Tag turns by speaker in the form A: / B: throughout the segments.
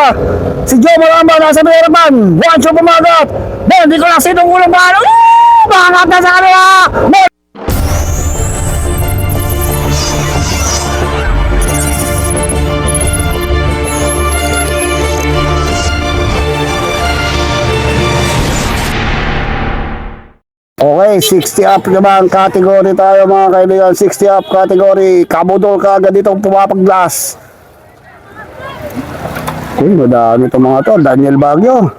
A: Maramba. Si Joe Maramba nasa may harapan. Juancho bumagat. Bon, di ko lang sinong ulang paano. Bangat na sa kanila. Bon. Okay, 60 up naman category tayo mga kaibigan. 60 up category. Kabudol ka agad itong pumapaglas. Uy, madami itong mga to. Daniel Baguio.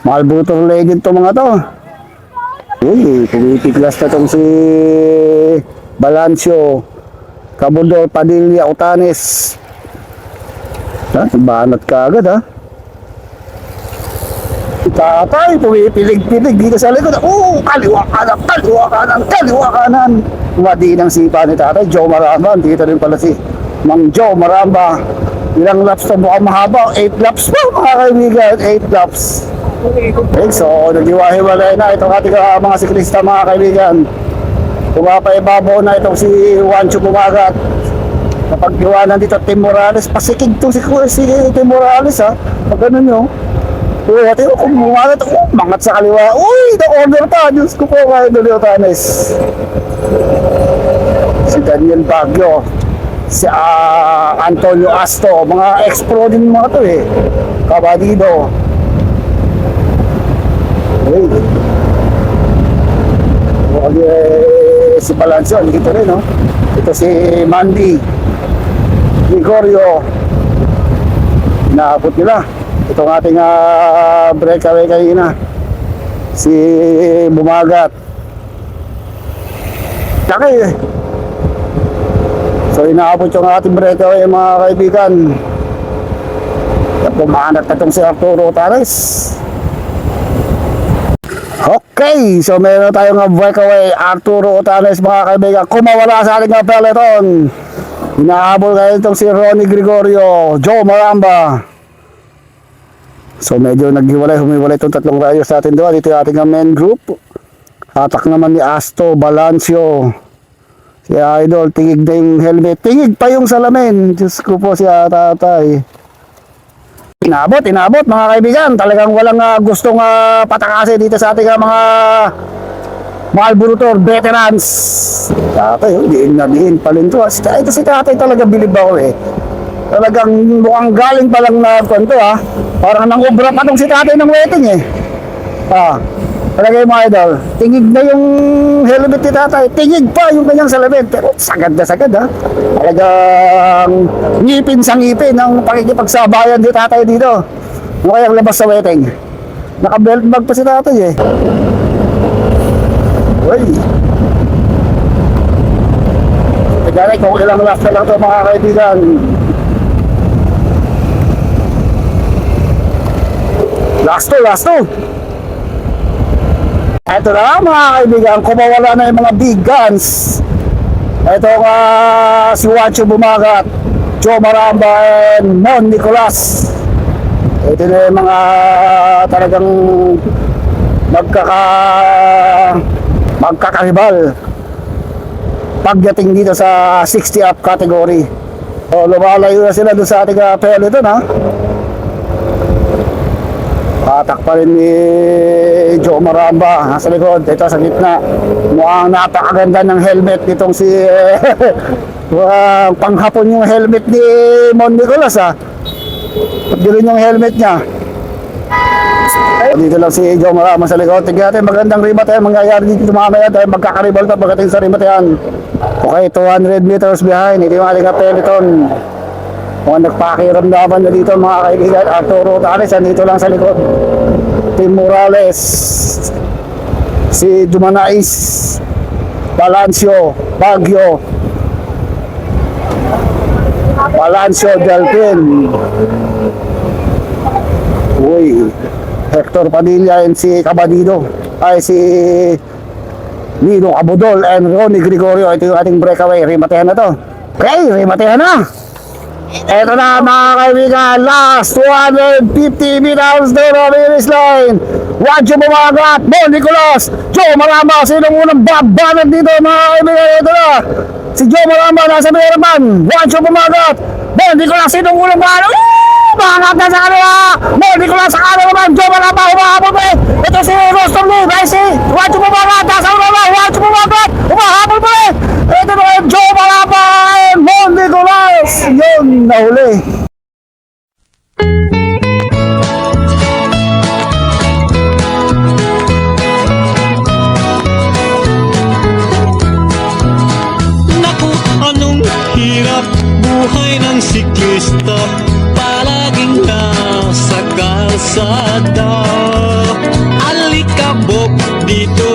A: Malbutor legend itong mga to. Uy, pumipiglas na itong si Balancio. Kabudol, Padilla, Utanes. Banat ka agad ha. Tatay, pumipilig-pilig dito sa likod. Kaliwa kanan, kaliwa kanan, kaliwa kanan. Wadi ng sipa ni tatay, Joe Maramba. Dito rin pala si Mang Joe Maramba. Ilang laps to mukhang mahaba? 8 laps po mga kaibigan, 8 laps. Okay, so naghiwa-hiwalay na itong ating mga siklista mga kaibigan. Pumapaibabaw na itong si Juancho bumagat. Napaghiwanan dito Tim Morales. Pasikig to si Tim Morales ha. Pag ganun nyo. Uy, ate ko kung bumagat. Mangat sa kaliwa. Uy, na-order pa. Diyos ko po kayo Daniel Tanes. Si Daniel Baguio. Si Antonio Asto. Mga ex-pro din mga to eh. Kabadido. Uy. Si Balancio. Dito rin no. Ito si Mandy Gregorio. Inaabot nila itong ating breakaway kanina si bumagat laki. So inaabot yung ating breakaway mga kaibigan. Pumanat na itong si Arturo Tares. Okay, so meron tayong breakaway Arturo Tares mga kaibigan. Kumawala sa ating peloton. Inaabot kayo itong si Ronnie Gregorio, Joe Maramba. So medyo humiwalay itong tatlong rayos sa atin doon. Dito yung ating main group. Hatak naman ni Asto, Balancio. Si Idol, tingig na yung helmet. Tingig pa yung salamin. Diyos ko po si tatay. Inabot mga kaibigan. Talagang walang gustong patakasin dito sa ating mga Malburutor, veterans. Tatay, diin pa rin to. Ito si tatay talaga bilib ako eh. Talagang mukhang galing pa lang na kwento ha. Parang nang-ubra pa tong si tatay ng wedding eh. Talaga yung mga idol. Tingig na yung helmet ni tatay. Tingig pa yung kanyang salamin. Pero sagad na sagad ha. Talagang ngipin sa ngipin ang pakikipagsabayan ni tatay dito. Ano kayang labas sa wedding? Naka-belt bag pa si tatay eh. Uy. Tagay kung ilang laps na lang ito mga kaibigan. Last two. Ito na mga kaibigan, kumawala na yung mga big guns. Ito si Juancho bumagat, Joe Maramba and Mon Nicolas. Ito na yung mga talagang magkakaribal pagdating dito sa 60 up category. So lumalayo na sila doon sa ating peloton ha. Patak pa rin ni Joe Maramba nasa likod, ito sa gitna. Mukhang napakaganda ng helmet nitong si panghapon yung helmet ni Mon Nicolas ha. Pagdirin yung helmet niya. Dito lang si Joe Maramba sa likod. Tignan natin magandang rimatayan mangyayari dito mamaya tayo magkakaribal pa pagdating sa rimatayan. Okay, 200 meters behind. Ito yung ating peloton. Mga nagpakiramdaman na dito mga kaibigan. Arturo Tares andito lang sa likod. Tim Morales, si Dumanais, Balancio, Baguio, Balancio, Delpin. Uy, Hector Padilla and si Cabadido. Ay si Nino Abudol and Ronnie Gregorio. Ito yung ating breakaway. Rimatehan na to. Okay, rimatehan na. Ito na mga kaibigan, last 250 meters doon ang finish line. Juancho bumagat, Mon Nicolas, Joe Maramba. Sinong unang babanat dito mga kaibigan? Ito na, si Joe Maramba nasa may harapan. Juancho bumagat, Mon Nicolas. Sinong unang babanat? Bangat na sa kanila. ko lang sa kanan naman, Joe Maramba, humahabol pa eh. Ito si Rostom Lee, Bryce, huwag bumagat, nasa ulo na, huwag bumagat, humahabol pa eh. Ito na Joe Maramba, Mon Nicolas, yun, nahuli.
B: Naku, anong hirap buhay ng siklista, palaging nasa kalsada. Alikabok dito